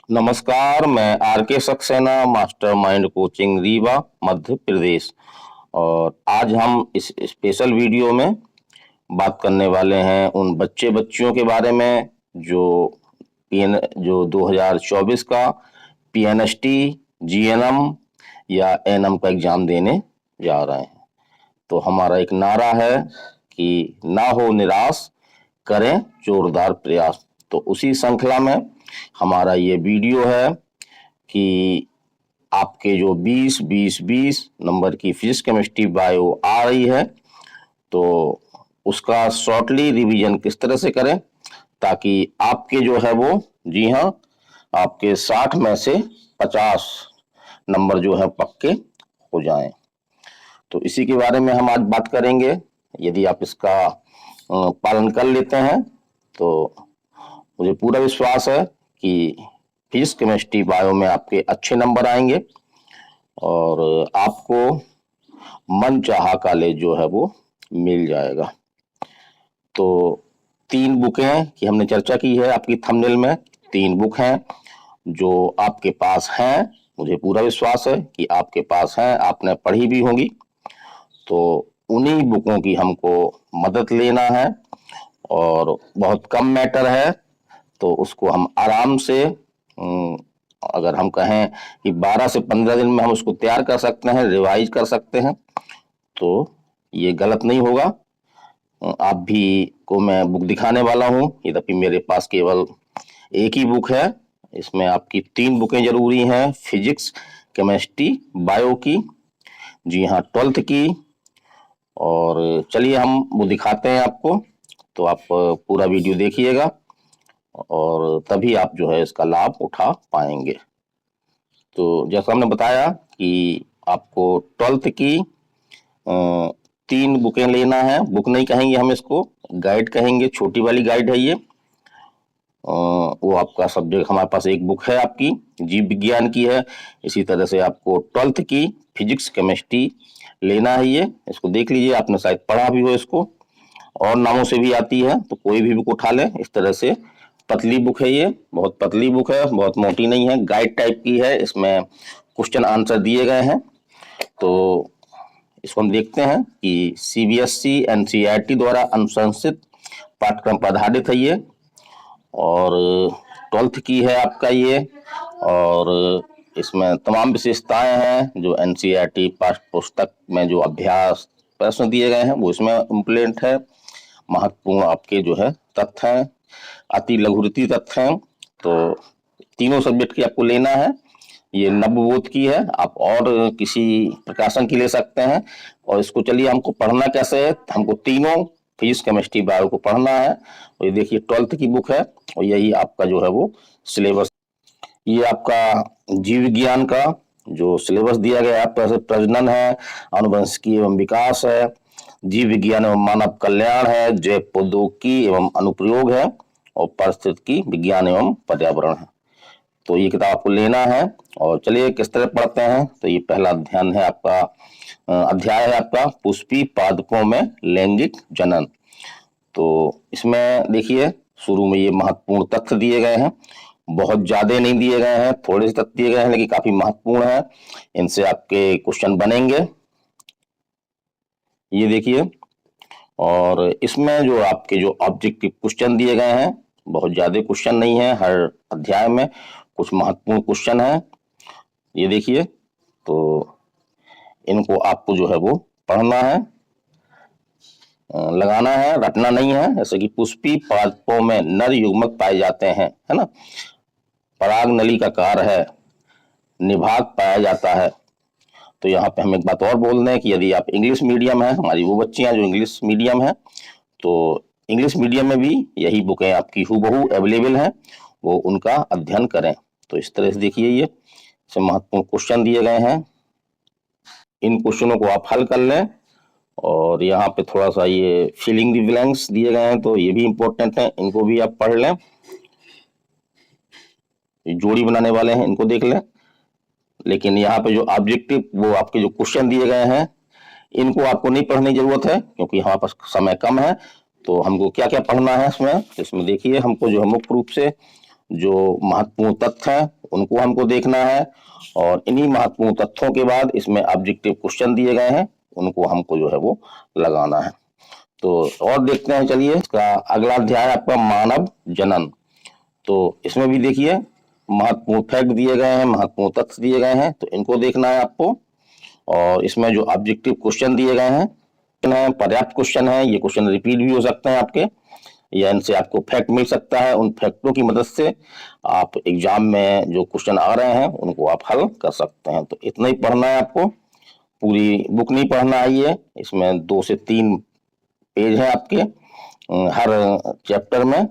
नमस्कार, मैं आर के सक्सेना, मास्टरमाइंड कोचिंग रीवा, मध्य प्रदेश। और आज हम इस स्पेशल वीडियो में बात करने वाले हैं उन बच्चियों के बारे में जो जो 2024 का पीएनएसटी, जीएनएम या एनएम का एग्जाम देने जा रहे हैं। तो हमारा एक नारा है कि ना हो निराश, करें जोरदार प्रयास। तो उसी श्रृंखला में हमारा ये वीडियो है कि आपके जो 20-20-20 नंबर की फिजिक्स, केमिस्ट्री, बायो आ रही है, तो उसका शॉर्टली रिवीजन किस तरह से करें ताकि आपके जो है वो, जी हाँ, आपके 60 में से 50 नंबर जो है पक्के हो जाएं। तो इसी के बारे में हम आज बात करेंगे। यदि आप इसका पालन कर लेते हैं तो मुझे पूरा विश्वास है कि फिजिक्स, केमिस्ट्री, बायो में आपके अच्छे नंबर आएंगे और आपको मन चाहा कॉलेज जो है वो मिल जाएगा। तो 3 बुकें की हमने चर्चा की है आपकी थंबनेल में। 3 बुक हैं जो आपके पास हैं, मुझे पूरा विश्वास है कि आपके पास हैं, आपने पढ़ी भी होंगी। तो उन्हीं बुकों की हमको मदद लेना है और बहुत कम मैटर है, तो उसको हम आराम से अगर हम कहें कि 12 से 15 दिन में हम उसको तैयार कर सकते हैं, रिवाइज कर सकते हैं, तो ये गलत नहीं होगा। आप भी को मैं बुक दिखाने वाला हूँ। यद्यपि मेरे पास केवल एक ही बुक है, इसमें आपकी 3 बुकें जरूरी हैं, फिजिक्स, केमिस्ट्री, बायो की, जी हाँ, 12th की। और चलिए हम वो दिखाते हैं आपको, तो आप पूरा वीडियो देखिएगा और तभी आप जो है इसका लाभ उठा पाएंगे। तो जैसा हमने बताया कि आपको 12th की 3 बुकें लेना है। बुक नहीं कहेंगे हम इसको, गाइड कहेंगे, छोटी वाली गाइड है ये। वो आपका सब्जेक्ट, हमारे पास एक बुक है आपकी जीव विज्ञान की है। इसी तरह से आपको 12th की फिजिक्स, केमिस्ट्री लेना है। ये इसको देख लीजिए, आपने शायद पढ़ा भी हो इसको, और नामों से भी आती है, तो कोई भी बुक उठा लें। इस तरह से पतली बुक है, ये बहुत पतली बुक है, बहुत मोटी नहीं है, गाइड टाइप की है। इसमें क्वेश्चन आंसर दिए गए हैं। तो इसको हम देखते हैं कि सीबीएसई एनसीईआरटी द्वारा अनुशंसित पाठ्यक्रम पर आधारित है ये, और 12th की है आपका ये। और इसमें तमाम विशेषताएं हैं जो एनसीईआरटी पाठ्य पुस्तक में जो अभ्यास प्रश्न दिए गए हैं वो इसमें इम्प्लीमेंट है। महत्वपूर्ण आपके जो है तथ्य हैं, अति लघुरुचि तथ्य हैं। तो तीनों सब्जेक्ट की आपको लेना है। ये नवबोध की है, आप और किसी प्रकाशन की ले सकते हैं। और इसको चलिए हमको पढ़ना कैसे है, हमको तीनों फिजिक्स, केमिस्ट्री, बायो को पढ़ना है। और ये देखिए 12th की बुक है और यही आपका जो है वो सिलेबस। ये आपका जीव विज्ञान का जो सिलेबस दिया गया है, प्रजनन है, आनुवंशिकी एवं विकास है, जीव विज्ञान एवं मानव कल्याण है, जैव प्रौद्योगिकी एवं अनुप्रयोग है, और पारिस्थितिकी विज्ञान एवं पर्यावरण है। तो ये किताब आपको लेना है। और चलिए किस तरह पढ़ते हैं। तो ये पहला अध्ययन है आपका, अध्याय है आपका पुष्पी पादपों में लैंगिक जनन। तो इसमें देखिए शुरू में ये महत्वपूर्ण तथ्य दिए गए हैं, बहुत ज्यादा नहीं दिए गए हैं, थोड़े से तथ्य दिए गए हैं लेकिन काफी महत्वपूर्ण है। इनसे आपके क्वेश्चन बनेंगे, ये देखिए। और इसमें जो आपके जो ऑब्जेक्टिव क्वेश्चन दिए गए हैं, बहुत ज्यादा क्वेश्चन नहीं है, हर अध्याय में कुछ महत्वपूर्ण क्वेश्चन है, ये देखिए। तो इनको आपको जो है वो पढ़ना है, लगाना है, रटना नहीं है। जैसे कि पुष्पी पादपों में नर युग्मक पाए जाते हैं, है ना, पराग नली का कार्य है, निभाग पाया जाता है। तो यहाँ पे हम एक बात और बोल दें कि यदि आप इंग्लिश मीडियम है, हमारी वो बच्चियां जो इंग्लिश मीडियम है, तो इंग्लिश मीडियम में भी यही बुकें आपकी हूबहू अवेलेबल हैं, वो उनका अध्ययन करें। तो इस तरह से देखिए, ये महत्वपूर्ण क्वेश्चन दिए गए हैं, इन क्वेश्चनों को आप हल कर लें। और यहाँ पे थोड़ा सा ये फिलिंग द ब्लैंक्स दिए गए हैं, तो ये भी इंपॉर्टेंट है, इनको भी आप पढ़ लें। जोड़ी बनाने वाले हैं, इनको देख लें। लेकिन यहाँ पे जो ऑब्जेक्टिव, वो आपके जो क्वेश्चन दिए गए हैं, इनको आपको नहीं पढ़ने की जरूरत है क्योंकि हमारे पास समय कम है। तो हमको क्या क्या पढ़ना है इसमें देखिए, हमको जो है मुख्य रूप से जो महत्वपूर्ण तथ्य हैं उनको हमको देखना है। और इन्हीं महत्वपूर्ण तथ्यों के बाद इसमें ऑब्जेक्टिव क्वेश्चन दिए गए हैं, उनको हमको जो है वो लगाना है। तो और देखते हैं, चलिए। इसका अगला अध्याय है आपका मानव जनन। तो इसमें भी देखिए महत्वपूर्ण फैक्ट दिए गए हैं, महत्वपूर्ण तथ्य दिए गए हैं, तो इनको देखना है आपको। और इसमें जो ऑब्जेक्टिव क्वेश्चन दिए गए हैं, पर्याप्त क्वेश्चन है, ये क्वेश्चन रिपीट भी हो सकते हैं आपके, या इनसे आपको फैक्ट मिल सकता है। उन फैक्टों की मदद से आप एग्जाम में जो क्वेश्चन आ रहे हैं उनको आप हल कर सकते हैं। तो इतना ही पढ़ना है आपको, पूरी बुक नहीं पढ़ना है। ये इसमें 2 से 3 पेज है आपके हर चैप्टर में।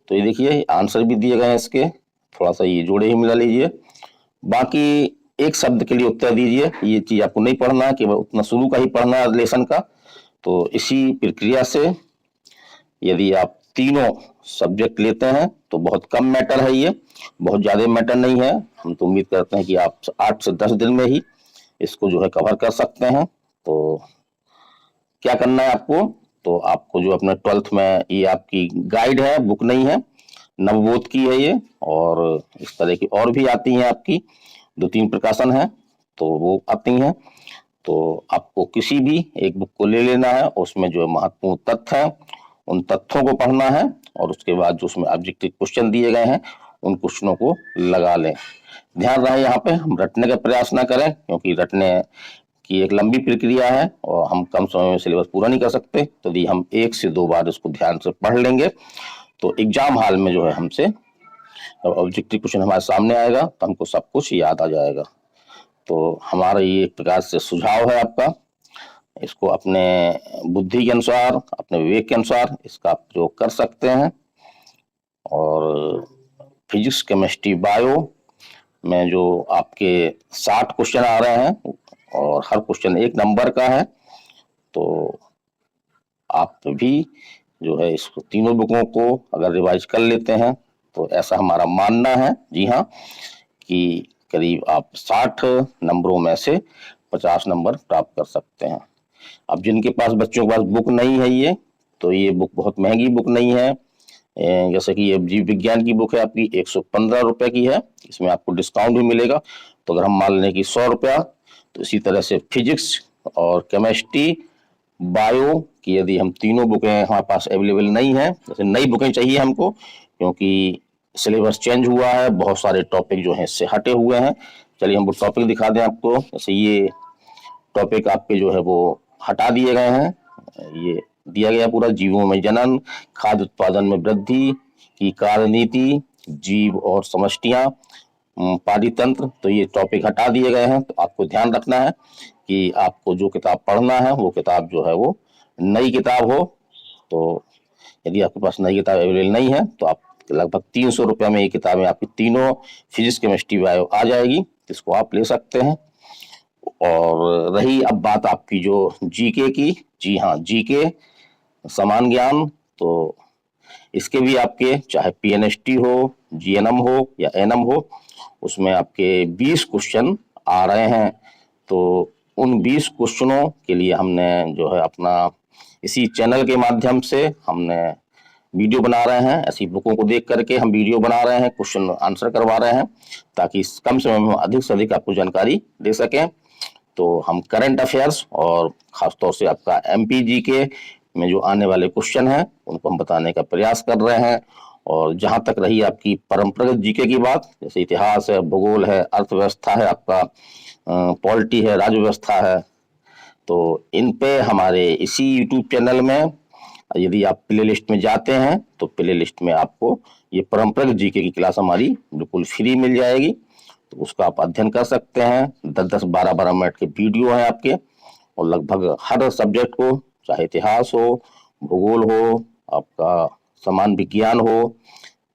तो ये देखिए आंसर भी दिए गए हैं इसके, थोड़ा सा ये जोड़े ही मिला लीजिए। बाकी एक शब्द के लिए उत्तर दीजिए, ये चीज आपको नहीं पढ़ना है, केवल उतना शुरू का ही पढ़ना है लेसन का। तो इसी प्रक्रिया से यदि आप तीनों सब्जेक्ट लेते हैं तो बहुत कम मैटर है, ये बहुत ज्यादा मैटर नहीं है। हम तो उम्मीद करते हैं कि आप 8 से 10 दिन में ही इसको जो है कवर कर सकते हैं। तो क्या करना है आपको, तो आपको जो अपने 12th में, ये आपकी गाइड है, बुक नहीं है, नवबोध की है ये, और इस तरह की और भी आती हैं आपकी 2-3 प्रकाशन है, तो वो आती हैं। तो आपको किसी भी एक बुक को ले लेना है, उसमें जो महत्वपूर्ण तथ्य है उन तथ्यों को पढ़ना है, और उसके बाद जो उसमें ऑब्जेक्टिव क्वेश्चन दिए गए हैं उन क्वेश्चनों को लगा लें। ध्यान रहे यहाँ पे हम रटने का प्रयास ना करें, क्योंकि रटने की एक लंबी प्रक्रिया है और हम कम समय में सिलेबस पूरा नहीं कर सकते। तो यदि हम 1 से 2 बार इसको ध्यान से पढ़ लेंगे तो एग्जाम हॉल में जो है हमसे जब ऑब्जेक्टिव क्वेश्चन हमारे सामने आएगा तो हमको सब कुछ याद आ जाएगा। तो हमारा ये एक प्रकार से सुझाव है आपका, इसको अपने बुद्धि के अनुसार, अपने विवेक के अनुसार इसका आप प्रयोग कर सकते हैं। और फिजिक्स, केमिस्ट्री, बायो में जो आपके 60 क्वेश्चन आ रहे हैं और हर क्वेश्चन 1 नंबर का है, तो आप भी जो है इसको तीनों बुकों को अगर रिवाइज कर लेते हैं तो ऐसा हमारा मानना है, जी हाँ, कि करीब आप 60 नंबरों में से 50 नंबर प्राप्त कर सकते हैं। अब जिनके पास, बच्चों के पास बुक नहीं है ये, तो ये बुक बहुत महंगी बुक नहीं है। जैसे कि ये जीव विज्ञान की बुक है आपकी 115 रुपए की है, इसमें आपको डिस्काउंट भी मिलेगा। तो अगर हम मान लें कि 100 रुपया, तो इसी तरह से फिजिक्स और केमिस्ट्री, बायो की यदि हम तीनों बुकें हमारे पास अवेलेबल नहीं है, जैसे नई बुकें चाहिए हमको, क्योंकि सिलेबस चेंज हुआ है, बहुत सारे टॉपिक जो हैं इससे हटे हुए हैं। चलिए हम वो टॉपिक दिखा दें आपको। जैसे ये टॉपिक आपके जो है वो हटा दिए गए हैं, ये दिया गया पूरा जीवों में जनन, खाद्य उत्पादन में वृद्धि की कार्यनीति, जीव और समष्टियां, पारितंत्र, तो ये टॉपिक हटा दिए गए हैं। तो आपको ध्यान रखना है कि आपको जो किताब पढ़ना है वो किताब जो है वो नई किताब हो। तो यदि आपके पास नई किताब अवेलेबल नहीं है तो आप लगभग 300 रुपये में ये किताबें आपकी तीनों फिजिक्स, केमिस्ट्री, बायो आ जाएगी, इसको आप ले सकते हैं। और रही अब बात आपकी जो जीके की, जी हाँ, जीके समान ज्ञान, तो इसके भी आपके चाहे पीएनएसटी हो, जीएनएम हो या एनएम हो, उसमें आपके 20 क्वेश्चन आ रहे हैं। तो उन 20 क्वेश्चनों के लिए हमने जो है अपना इसी चैनल के माध्यम से हमने वीडियो बना रहे हैं, ऐसी बुकों को देख करके हम वीडियो बना रहे हैं, क्वेश्चन आंसर करवा रहे हैं, ताकि कम समय में अधिक से अधिक आपको जानकारी दे सकें। तो हम करंट अफेयर्स और खासतौर से आपका एमपीजी के में जो आने वाले क्वेश्चन हैं उनको हम बताने का प्रयास कर रहे हैं। और जहां तक रही आपकी परंपरागत जीके की बात, जैसे इतिहास है, भूगोल है, अर्थव्यवस्था है, आपका पॉलिटी है, राज्य व्यवस्था है, तो इन पे हमारे इसी यूट्यूब चैनल में यदि आप प्ले लिस्ट में जाते हैं तो प्ले लिस्ट में आपको ये परंपरागत जीके की क्लास हमारी बिल्कुल फ्री मिल जाएगी। तो उसका आप अध्ययन कर सकते हैं। 10-10, 12-12 मिनट के वीडियो हैं आपके, और लगभग हर सब्जेक्ट को, चाहे इतिहास हो, भूगोल हो, आपका समान विज्ञान हो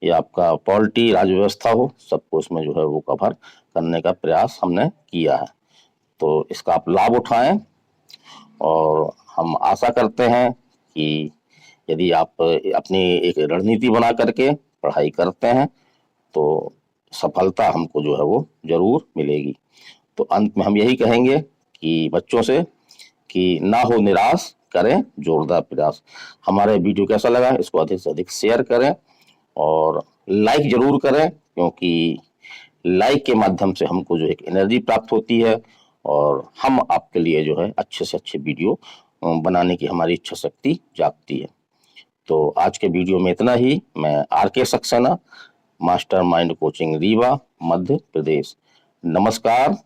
या आपका पॉलिटी, राज्य व्यवस्था हो, सबको इसमें जो है वो कवर करने का प्रयास हमने किया है। तो इसका आप लाभ उठाएं, और हम आशा करते हैं कि यदि आप अपनी एक रणनीति बना करके पढ़ाई करते हैं तो सफलता हमको जो है वो जरूर मिलेगी। तो अंत में हम यही कहेंगे कि बच्चों से कि ना हो निराश, करें जोरदार प्रयास। हमारे वीडियो कैसा लगा इसको अधिक से अधिक शेयर करें और लाइक जरूर करें, क्योंकि लाइक के माध्यम से हमको जो एक एनर्जी प्राप्त होती है और हम आपके लिए जो है अच्छे से अच्छे वीडियो बनाने की हमारी इच्छा शक्ति जागती है। तो आज के वीडियो में इतना ही। मैं R K. Saxena, master mind coaching Rewa, Madhya Pradesh. नमस्कार।